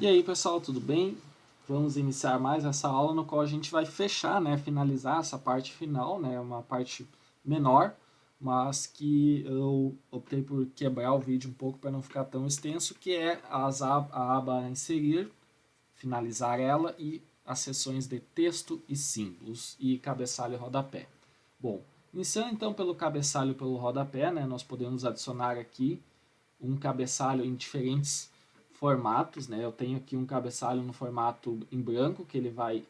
E aí pessoal, tudo bem? Vamos iniciar mais essa aula no qual a gente vai fechar, finalizar essa parte final, uma parte menor, mas que eu optei por quebrar o vídeo um pouco para não ficar tão extenso, que é a aba inserir, finalizar ela e as seções de texto e símbolos e cabeçalho e rodapé. Bom, iniciando então pelo cabeçalho e pelo rodapé, nós podemos adicionar aqui um cabeçalho em diferentes formatos, Eu tenho aqui um cabeçalho no formato em branco, que ele vai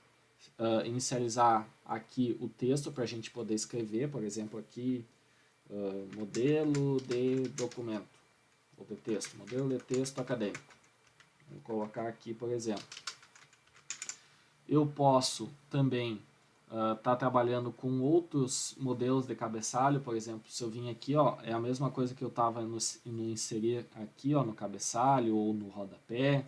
inicializar aqui o texto para a gente poder escrever, por exemplo, aqui, modelo de documento, ou de texto, modelo de texto acadêmico. Vou colocar aqui, por exemplo. Eu posso também tá trabalhando com outros modelos de cabeçalho, por exemplo, se eu vim aqui, é a mesma coisa que eu estava no inserir aqui, no cabeçalho, ou no rodapé,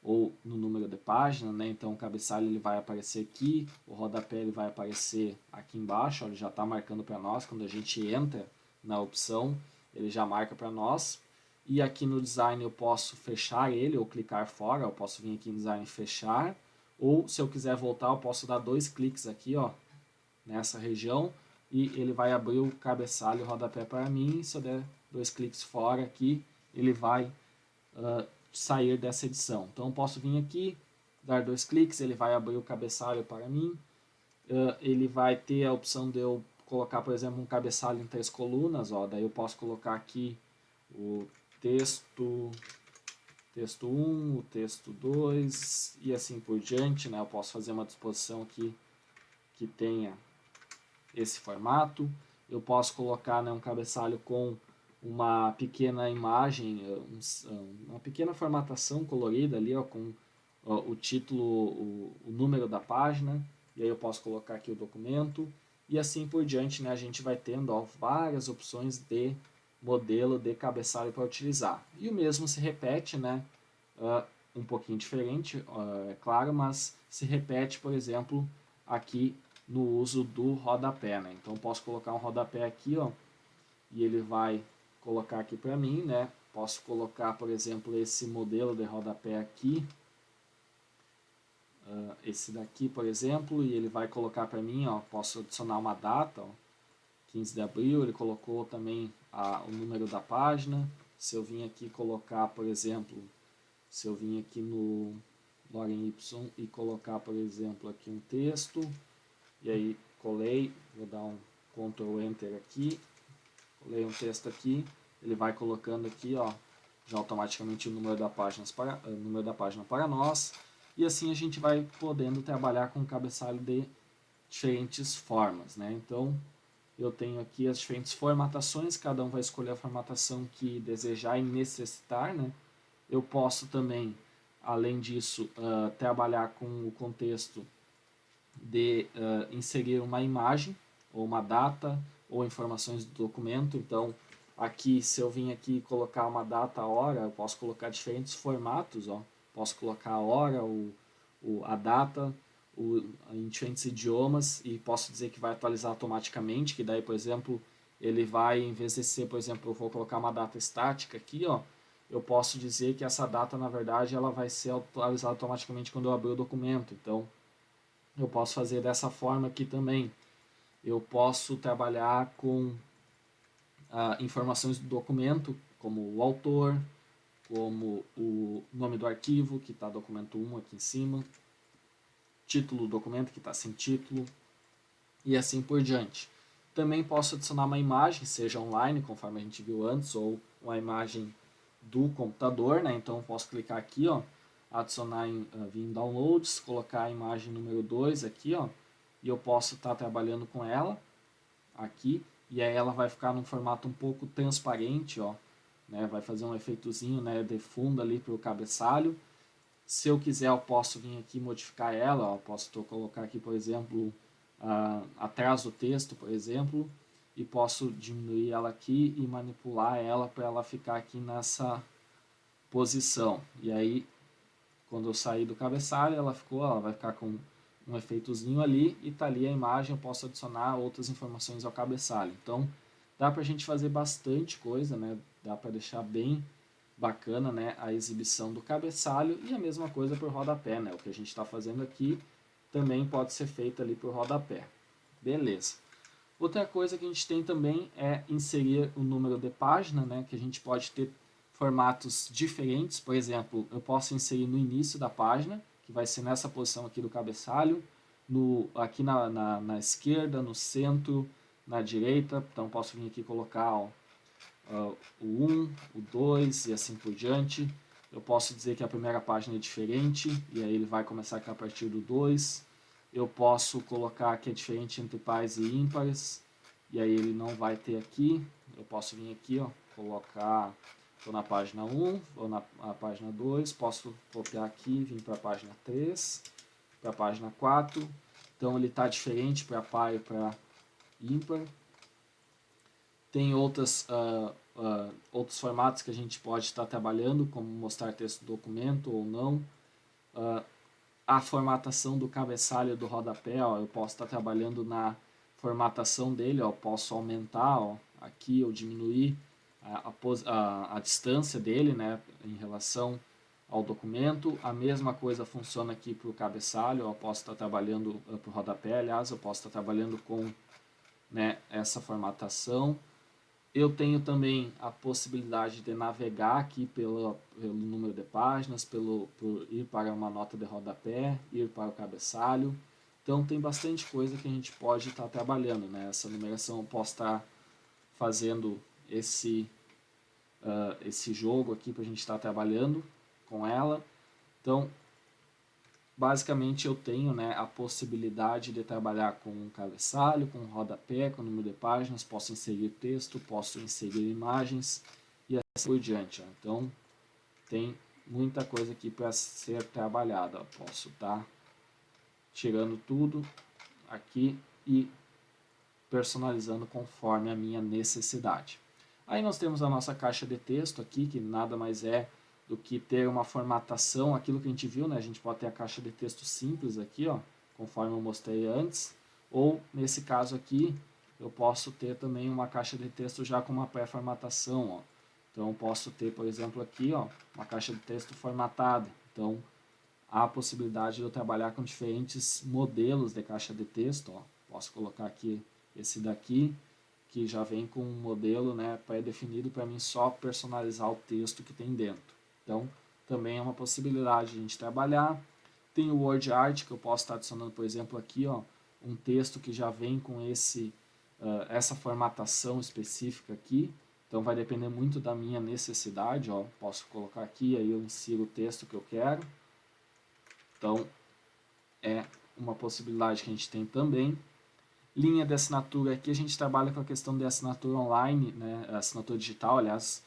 ou no número de página, Então o cabeçalho ele vai aparecer aqui, o rodapé ele vai aparecer aqui embaixo, ele já está marcando para nós, quando a gente entra na opção, ele já marca para nós. E aqui no design eu posso fechar ele ou clicar fora, eu posso vir aqui em design e fechar, ou se eu quiser voltar, eu posso dar 2 cliques aqui, nessa região, e ele vai abrir o cabeçalho e o rodapé para mim. Se eu der 2 cliques fora aqui, ele vai sair dessa edição. Então eu posso vir aqui, dar 2 cliques, ele vai abrir o cabeçalho para mim. Ele vai ter a opção de eu colocar, por exemplo, um cabeçalho em 3 colunas, daí eu posso colocar aqui o texto 1, o texto 2 e assim por diante, Eu posso fazer uma disposição aqui que tenha esse formato. Eu posso colocar um cabeçalho com uma pequena imagem, uma pequena formatação colorida ali, com o título, o número da página, e aí eu posso colocar aqui o documento, e assim por diante, A gente vai tendo várias opções de modelo de cabeçalho para utilizar. E o mesmo se repete, um pouquinho diferente, é claro, mas se repete, por exemplo, aqui no uso do rodapé, Então eu posso colocar um rodapé aqui, e ele vai colocar aqui para mim, Posso colocar, por exemplo, esse modelo de rodapé aqui, esse daqui, por exemplo, e ele vai colocar para mim, posso adicionar uma data, 15 de abril, ele colocou também o número da página. Se eu vim aqui colocar, por exemplo, se eu vim aqui no login Y e colocar, por exemplo, aqui um texto, e aí colei, vou dar um Ctrl Enter aqui, colei um texto aqui, ele vai colocando aqui, já automaticamente o número da página para nós, e assim a gente vai podendo trabalhar com o cabeçalho de diferentes formas, Então, eu tenho aqui as diferentes formatações, cada um vai escolher a formatação que desejar e necessitar, Eu posso também, além disso, trabalhar com o contexto de inserir uma imagem, ou uma data, ou informações do documento. Então, aqui, se eu vim aqui colocar uma data, a hora, eu posso colocar diferentes formatos, Posso colocar a hora, a data, em diferentes idiomas, e posso dizer que vai atualizar automaticamente, que daí, por exemplo, ele vai, em vez de ser, por exemplo, eu vou colocar uma data estática aqui, eu posso dizer que essa data, na verdade, ela vai ser atualizada automaticamente quando eu abrir o documento. Então, eu posso fazer dessa forma aqui também. Eu posso trabalhar com informações do documento, como o autor, como o nome do arquivo, que está documento 1 aqui em cima, título do documento, que está sem título, e assim por diante. Também posso adicionar uma imagem, seja online, conforme a gente viu antes, ou uma imagem do computador, Então posso clicar aqui, adicionar vir em downloads, colocar a imagem número 2 aqui, e eu posso estar trabalhando com ela aqui, e aí ela vai ficar num formato um pouco transparente, vai fazer um efeitozinho, de fundo ali para o cabeçalho. Se eu quiser, eu posso vir aqui modificar ela, posso colocar aqui, por exemplo, atrás do texto, por exemplo, e posso diminuir ela aqui e manipular ela para ela ficar aqui nessa posição. E aí, quando eu sair do cabeçalho, ela vai ficar com um efeitozinho ali, e tá ali a imagem, eu posso adicionar outras informações ao cabeçalho. Então, dá pra gente fazer bastante coisa, Dá para deixar bem bacana, né, a exibição do cabeçalho, e a mesma coisa para o rodapé, né, o que a gente está fazendo aqui também pode ser feito ali para o rodapé. Beleza. Outra coisa que a gente tem também é inserir o número de página, né, que a gente pode ter formatos diferentes. Por exemplo, eu posso inserir no início da página, que vai ser nessa posição aqui do cabeçalho, aqui na esquerda, no centro, na direita. Então posso vir aqui e colocar o 1, o 2 e assim por diante. Eu posso dizer que a primeira página é diferente, e aí ele vai começar aqui a partir do 2. Eu posso colocar que é diferente entre pares e ímpares, e aí ele não vai ter aqui. Eu posso vir aqui, ó, colocar, estou na página 1, ou na página 2, posso copiar aqui, vir para a página 3, para a página 4. Então ele está diferente para par e para ímpar. Tem outros formatos que a gente pode estar trabalhando, como mostrar texto do documento ou não. A formatação do cabeçalho do rodapé, ó, eu posso estar trabalhando na formatação dele, ó, eu posso aumentar, ó, aqui ou diminuir a distância dele, né, em relação ao documento. A mesma coisa funciona aqui para o cabeçalho, ó, eu posso estar trabalhando para o rodapé, aliás, eu posso estar trabalhando com, né, essa formatação. Eu tenho também a possibilidade de navegar aqui pelo número de páginas, por ir para uma nota de rodapé, ir para o cabeçalho. Então tem bastante coisa que a gente pode estar trabalhando, né? Essa numeração eu posso estar fazendo esse jogo aqui para a gente estar trabalhando com ela. Então basicamente eu tenho, né, a possibilidade de trabalhar com um cabeçalho, com um rodapé, com número de páginas, posso inserir texto, posso inserir imagens e assim por diante. Ó. Então tem muita coisa aqui para ser trabalhada. Ó. Posso estar tirando tudo aqui e personalizando conforme a minha necessidade. Aí nós temos a nossa caixa de texto aqui, que nada mais é do que ter uma formatação, aquilo que a gente viu, né? A gente pode ter a caixa de texto simples aqui, ó, conforme eu mostrei antes, ou nesse caso aqui, eu posso ter também uma caixa de texto já com uma pré-formatação, ó. Então, eu posso ter, por exemplo, aqui, ó, uma caixa de texto formatada. Então, há a possibilidade de eu trabalhar com diferentes modelos de caixa de texto, ó. Posso colocar aqui esse daqui, que já vem com um modelo, né, pré-definido para mim só personalizar o texto que tem dentro. Então, também é uma possibilidade de a gente trabalhar. Tem o Word Art, que eu posso estar adicionando, por exemplo, aqui, ó, um texto que já vem com essa formatação específica aqui. Então, vai depender muito da minha necessidade. Ó. Posso colocar aqui, aí eu insiro o texto que eu quero. Então, é uma possibilidade que a gente tem também. Linha de assinatura, aqui a gente trabalha com a questão de assinatura online, né, assinatura digital, aliás,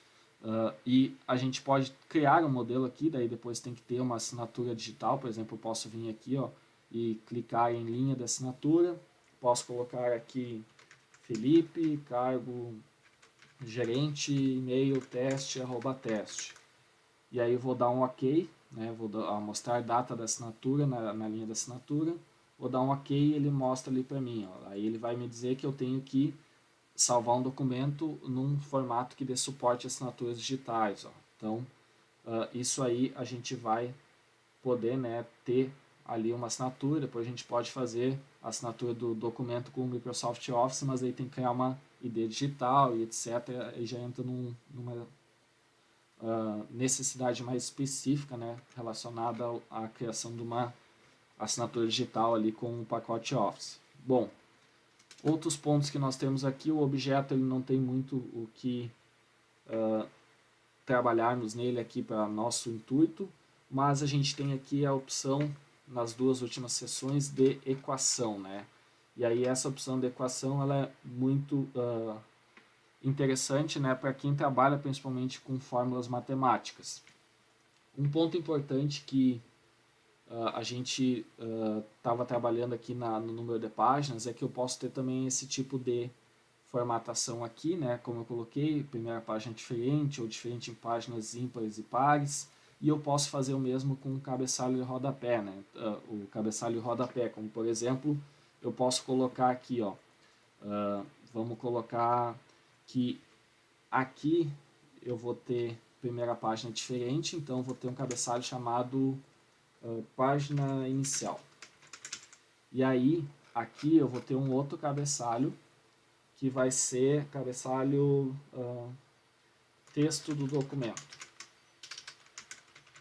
e a gente pode criar um modelo aqui, daí depois tem que ter uma assinatura digital, por exemplo, eu posso vir aqui, ó, e clicar em linha de assinatura, posso colocar aqui Felipe, cargo gerente, e-mail, teste, @teste, e aí eu vou dar um OK, né, vou mostrar data da assinatura na linha da assinatura, vou dar um OK e ele mostra ali para mim, ó, aí ele vai me dizer que eu tenho que salvar um documento num formato que dê suporte a assinaturas digitais. Ó. Então, isso aí a gente vai poder, né, ter ali uma assinatura, depois a gente pode fazer a assinatura do documento com o Microsoft Office, mas aí tem que criar uma ID digital e etc. E já entra numa necessidade mais específica, né, relacionada à criação de uma assinatura digital ali com o pacote Office. Bom, outros pontos que nós temos aqui, o objeto ele não tem muito o que trabalharmos nele aqui para nosso intuito, mas a gente tem aqui a opção nas duas últimas sessões de equação, né? E aí essa opção de equação ela é muito interessante, né, para quem trabalha principalmente com fórmulas matemáticas. Um ponto importante que a gente estava trabalhando aqui no número de páginas é que eu posso ter também esse tipo de formatação aqui, né, como eu coloquei, primeira página diferente ou diferente em páginas ímpares e pares, e eu posso fazer o mesmo com o cabeçalho e rodapé, né, o cabeçalho e rodapé, como por exemplo, eu posso colocar aqui, ó, vamos colocar que aqui eu vou ter primeira página diferente, então vou ter um cabeçalho chamado página inicial. E aí, aqui eu vou ter um outro cabeçalho, que vai ser cabeçalho texto do documento.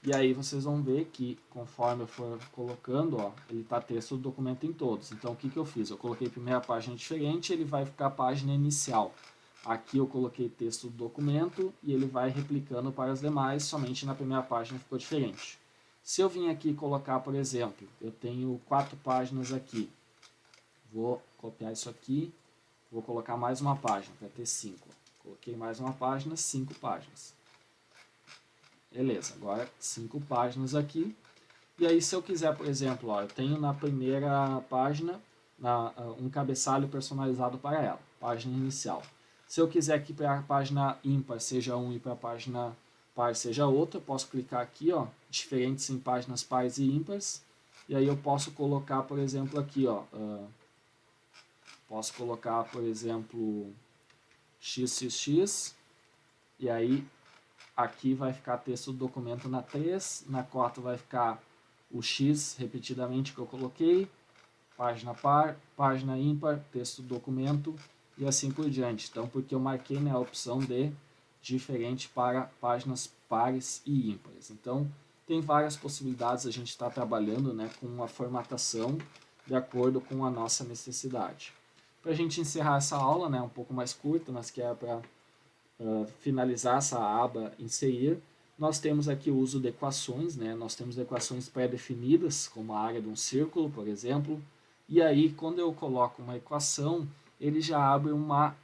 E aí vocês vão ver que, conforme eu for colocando, ó, ele está texto do documento em todos. Então, o que eu fiz? Eu coloquei primeira página diferente, ele vai ficar a página inicial. Aqui eu coloquei texto do documento e ele vai replicando para as demais, somente na primeira página ficou diferente. Se eu vim aqui colocar, por exemplo, eu tenho 4 páginas aqui. Vou copiar isso aqui, vou colocar mais uma página, para ter 5. Coloquei mais uma página, 5 páginas. Beleza, agora 5 páginas aqui. E aí se eu quiser, por exemplo, ó, eu tenho na primeira página um cabeçalho personalizado para ela, página inicial. Se eu quiser que para a página ímpar seja um e para a página par seja outra, eu posso clicar aqui, ó, diferentes em páginas pares e ímpares. E aí eu posso colocar, por exemplo, aqui, ó, posso colocar, por exemplo, XXX, e aí aqui vai ficar texto do documento na 3, na 4 vai ficar o X repetidamente que eu coloquei, página par, página ímpar, texto do documento e assim por diante. Então, porque eu marquei, né, a opção de diferente para páginas pares e ímpares. Então, tem várias possibilidades, a gente está trabalhando, né, com a formatação de acordo com a nossa necessidade. Para a gente encerrar essa aula, né, um pouco mais curta, mas que é para finalizar essa aba inserir, nós temos aqui o uso de equações, né? Nós temos equações pré-definidas, como a área de um círculo, por exemplo, e aí quando eu coloco uma equação, ele já abre uma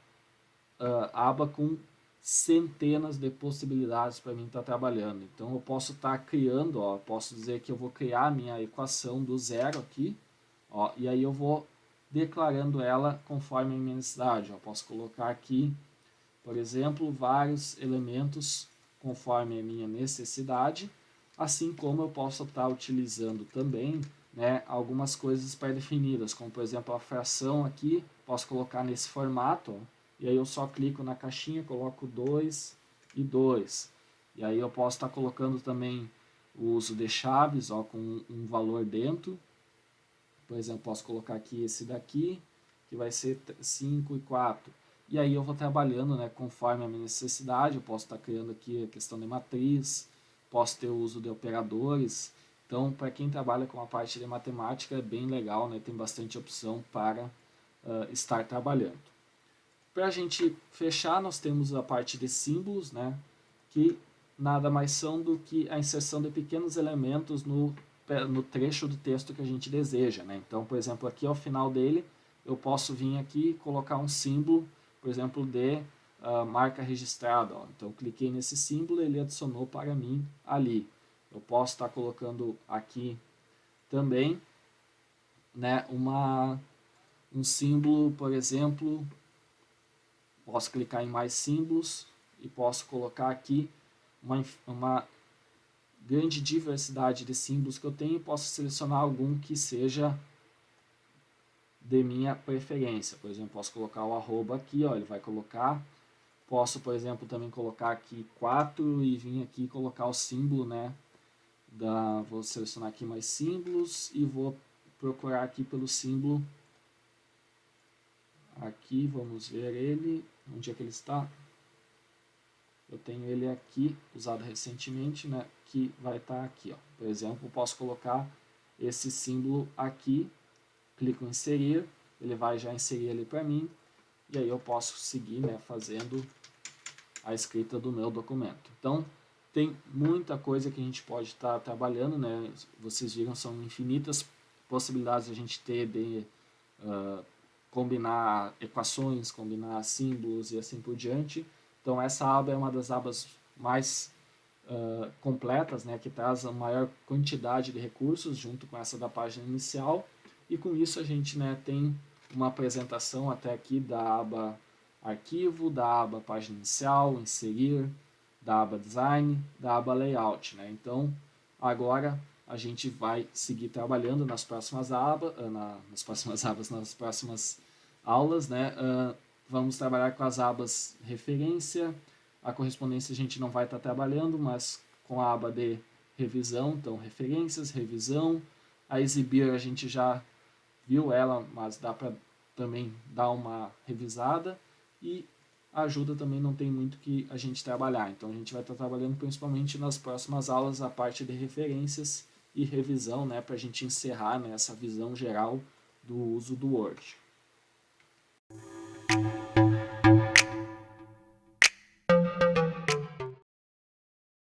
aba com centenas de possibilidades para mim estar trabalhando. Então eu posso estar criando, ó, posso dizer que eu vou criar a minha equação do zero aqui, ó, e aí eu vou declarando ela conforme a minha necessidade. Eu posso colocar aqui, por exemplo, vários elementos conforme a minha necessidade, assim como eu posso estar utilizando também, né, algumas coisas pré-definidas, como por exemplo a fração aqui, posso colocar nesse formato, ó, e aí eu só clico na caixinha, coloco 2 e 2. E aí eu posso estar colocando também o uso de chaves, ó, com um valor dentro. Por exemplo, posso colocar aqui esse daqui, que vai ser 5 e 4. E aí eu vou trabalhando, né, conforme a minha necessidade. Eu posso estar criando aqui a questão de matriz, posso ter o uso de operadores. Então, para quem trabalha com a parte de matemática, é bem legal, né, tem bastante opção para estar trabalhando. Para a gente fechar, nós temos a parte de símbolos, né, que nada mais são do que a inserção de pequenos elementos no trecho do texto que a gente deseja, né? Então, por exemplo, aqui ao final dele, eu posso vir aqui e colocar um símbolo, por exemplo, de marca registrada. Ó. Então, cliquei nesse símbolo e ele adicionou para mim ali. Eu posso estar colocando aqui também, né, um símbolo, por exemplo, posso clicar em mais símbolos e posso colocar aqui uma grande diversidade de símbolos que eu tenho, posso selecionar algum que seja de minha preferência. Por exemplo, posso colocar o arroba aqui, ó, ele vai colocar. Posso, por exemplo, também colocar aqui 4 e vir aqui e colocar o símbolo, né? Vou selecionar aqui mais símbolos e vou procurar aqui pelo símbolo. Aqui, vamos ver ele. Onde é que ele está? Eu tenho ele aqui, usado recentemente, né, que vai estar aqui. Ó. Por exemplo, posso colocar esse símbolo aqui, clico em inserir, ele vai já inserir ele para mim, e aí eu posso seguir, né, fazendo a escrita do meu documento. Então, tem muita coisa que a gente pode estar trabalhando, né? Vocês viram, são infinitas possibilidades de a gente ter de combinar equações, combinar símbolos e assim por diante. Então essa aba é uma das abas mais completas, né, que traz a maior quantidade de recursos junto com essa da página inicial, e com isso a gente, né, tem uma apresentação até aqui da aba arquivo, da aba página inicial, inserir, da aba design, da aba layout, né? Então agora a gente vai seguir trabalhando nas próximas abas, nas próximas aulas, né? Vamos trabalhar com as abas referência, A correspondência a gente não vai estar trabalhando, mas com a aba de revisão, então referências, revisão. A exibir a gente já viu ela, mas dá para também dar uma revisada. E a ajuda também não tem muito que a gente trabalhar, então a gente vai estar trabalhando principalmente nas próximas aulas a parte de referências e revisão, né, para a gente encerrar, né, essa visão geral do uso do Word.